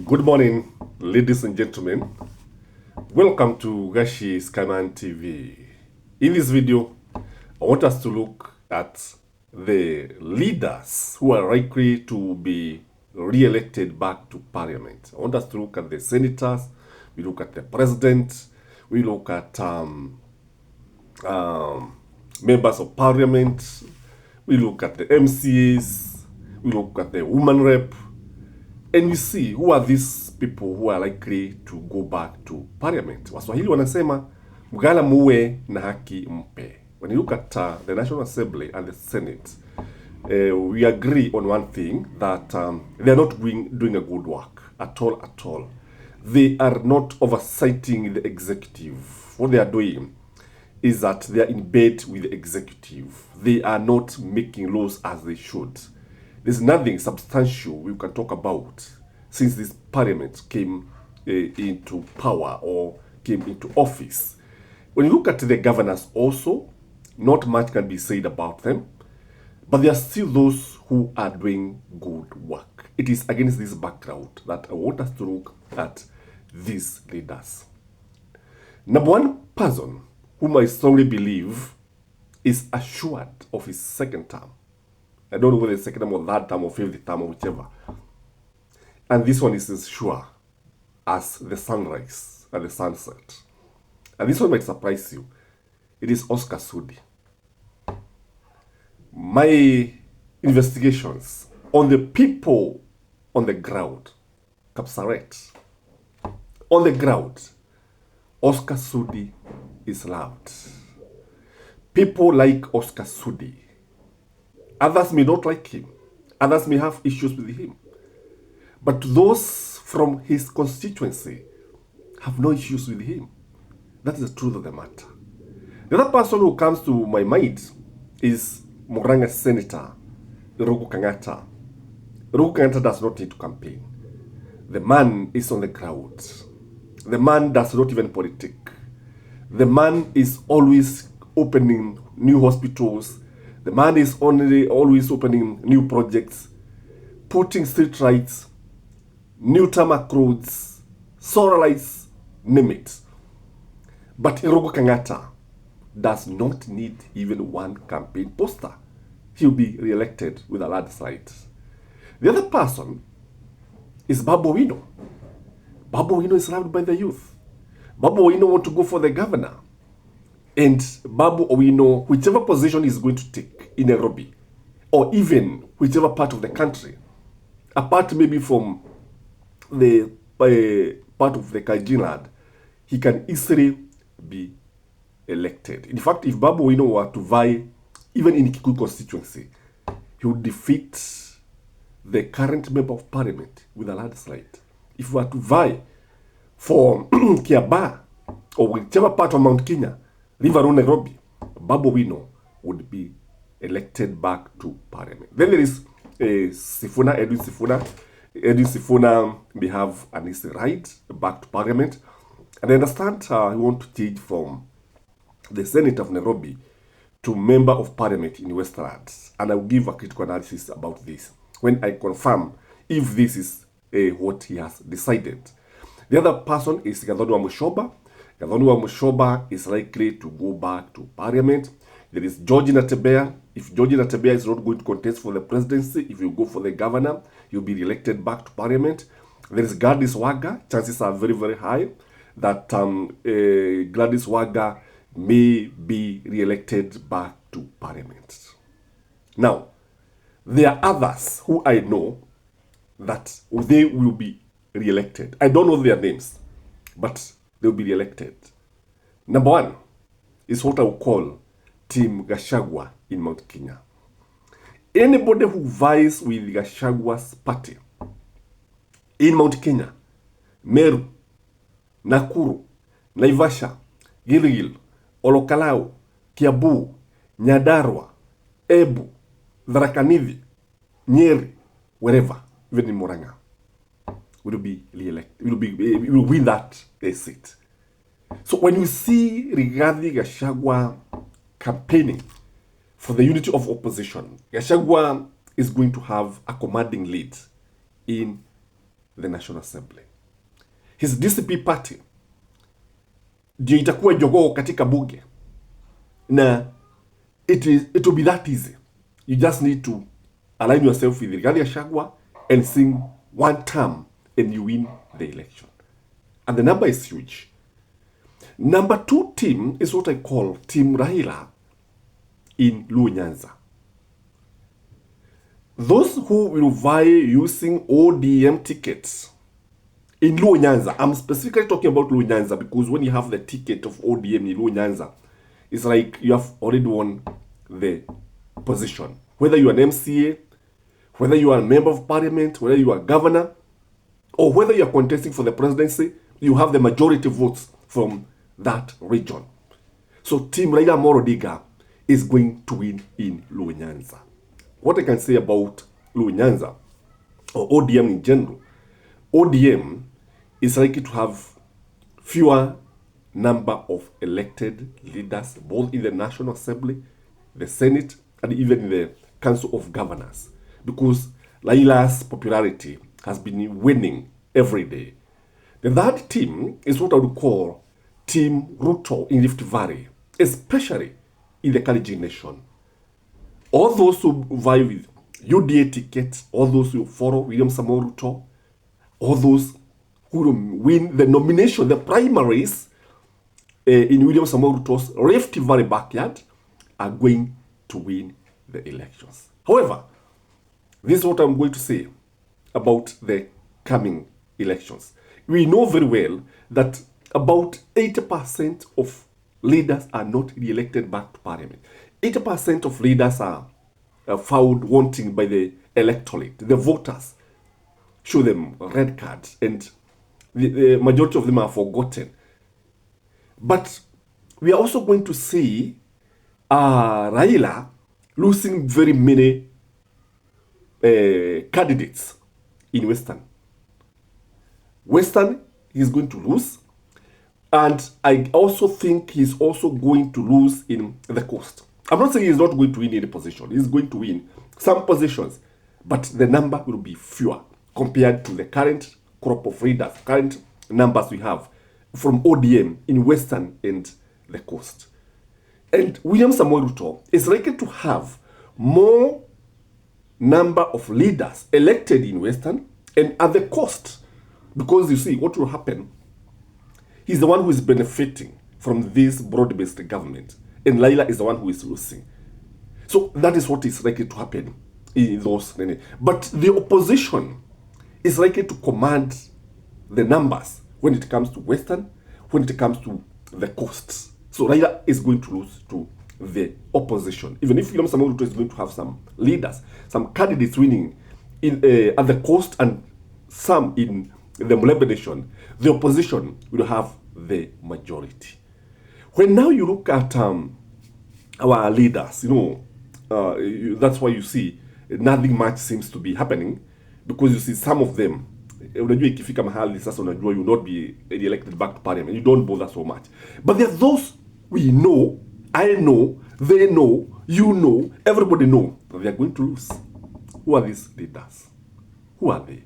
Good morning, ladies and gentlemen. Welcome to Gashi Skyman TV. In this video, I want us to look at the leaders who are likely to be re-elected back to parliament. I want us to look at the senators, we look at the president, we look at members of parliament, we look at the MCAs, we look at the woman rep, and we see who are these people who are likely to go back to parliament. Waswahili wanasema mgala muwe na haki mpe. When you look at the National Assembly and the Senate, we agree on one thing, that they are not doing a good work at all. They are not oversighting the executive. What they are doing is that they are in bed with the executive. They are not making laws as they should. There's nothing substantial we can talk about since this parliament came into power or came into office. When you look at the governors also, not much can be said about them, but there are still those who are doing good work. It is against this background that I want us to look at these leaders. Number one person whom I strongly believe is assured of his second term. I don't know whether it's second term or third term or fifth term or whichever. And this one is as sure as the sunrise and the sunset. And this one might surprise you. It is Oscar Sudi. My investigations on the people on the ground, Kapsaret, on the ground, Oscar Sudi is loved. People like Oscar Sudi. Others may not like him. Others may have issues with him. But those from his constituency have no issues with him. That is the truth of the matter. The other person who comes to my mind is Murang'a Senator Irungu Kang'ata. Irungu Kang'ata does not need to campaign. The man is on the ground. The man does not even politic. The man is always opening new hospitals. The man is always opening new projects, putting street lights, new tarmac roads, solar lights, name it. But Irungu Kang'ata does not need even one campaign poster. He'll be re-elected with a landslide. The other person is Babu Owino. Babu Owino is loved by the youth. Babu Owino wants to go for the governor. And Babu Owino, whichever position he's going to take in Nairobi, or even whichever part of the country, apart maybe from the part of the Kaijin land, he can easily be elected. In fact, if Babu Owino were to vie even in Kikuyu constituency, he would defeat the current member of parliament with a landslide. If he were to vie for Kiaba or whichever part of Mount Kenya, River Road, Nairobi, Babu Owino would be elected back to parliament. Then there is Sifuna, Edwin Sifuna. Edwin Sifuna may have an easy ride back to parliament. And I understand he wants to change from the Senate of Nairobi to member of parliament in Westlands. And I will give a critical analysis about this when I confirm if this is what he has decided. The other person is Gathoni wa Mushoba. Gathoni wa Mushoba is likely to go back to parliament. There is George Natebea. If George Natebea is not going to contest for the presidency, if you go for the governor, you'll be elected back to parliament. There is Gladys Wanga. Chances are very, very high that Gladys Wanga may be re-elected back to parliament. Now, there are others who I know that they will be re-elected. I don't know their names, but they will be re-elected. Number one is what I will call Team Gachagua in Mount Kenya. Anybody who vies with Gachagua's party in Mount Kenya, Meru, Nakuru, Naivasha, Gilgil, Olokalao, Kiambu, Nyandarua, Embu, Tharaka Nithi, Nyeri, wherever, even in Murang'a, will be re-elected. Will win that seat. So when you see Rigathi Gachagua campaigning for the unity of opposition, Gachagua is going to have a commanding lead in the National Assembly. His DCP party ndio itakuwa jogoo katika bunge, na it will be that easy. You just need to align yourself with Rigathi Gachagua and sing one term and you win the election. And the number is huge. Number 2 team is what I call Team Raila in Luo Nyanza. Those who will vie using ODM tickets in Luo Nyanza, I'm specifically talking about Luo Nyanza because when you have the ticket of ODM in Luo Nyanza, it's like you have already won the position. Whether you are an MCA, whether you are a member of parliament, whether you are a governor, or whether you are contesting for the presidency, you have the majority votes from that region. So Team Raila Amolo Odinga is going to win in Luo Nyanza. What I can say about Luo Nyanza, or ODM in general, ODM is likely to have fewer number of elected leaders, both in the National Assembly, the Senate, and even in the Council of Governors, because Raila's popularity has been winning every day. The third team is what I would call Team Ruto in Rift Valley, especially in the Kalenjin nation. All those who vie with UDA tickets, all those who follow William Samoei Ruto, all those who win the nomination, the primaries in William Samoei Ruto's Rift Valley backyard are going to win the elections. However, this is what I'm going to say about the coming elections. We know very well that about 80% of leaders are not re-elected back to parliament. 80% of leaders are found wanting by the electorate. The voters show them red cards, and the majority of them are forgotten. But we are also going to see Raila losing very many candidates in Western. Western, he's going to lose. And I also think he's also going to lose in the coast. I'm not saying he's not going to win any position. He's going to win some positions, but the number will be fewer compared to the current crop of leaders, current numbers we have from ODM in Western and the coast. And William Samoei Ruto is likely to have more number of leaders elected in Western and at the coast, because you see what will happen. He's the one who is benefiting from this broad-based government, and Raila is the one who is losing. So that is what is likely to happen in those. But the opposition is likely to command the numbers when it comes to Western, when it comes to the coasts. So Raila is going to lose to the opposition. Even if William Samoei Ruto is going to have some leaders, some candidates winning in at the coast and some in the Mulebe nation, the opposition will have the majority. When now you look at our leaders, that's why you see nothing much seems to be happening, because you see some of them, unajua ikifika mahali sasa unajua you will not be elected back to parliament, you don't bother so much. But there are those we know, I know, they know, you know, everybody know that they are going to lose. Who are these leaders? Who are they?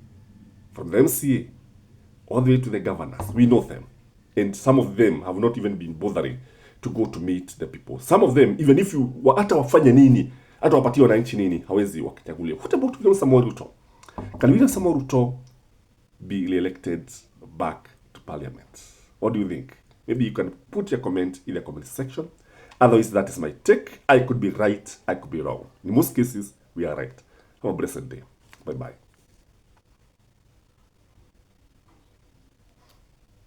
From the MCA all the way to the governors, we know them. And some of them have not even been bothering to go to meet the people. Some of them, even if you hata wafanye nini, hata wapatie wananchi nini, hawezi wakichagulia. What about William Samoei Ruto? Can William Samoei Ruto be elected back to parliament? What do you think? Maybe you can put your comment in the comment section. Otherwise, that is my take. I could be right, I could be wrong. In most cases, we are right. Have a blessed day. Bye-bye.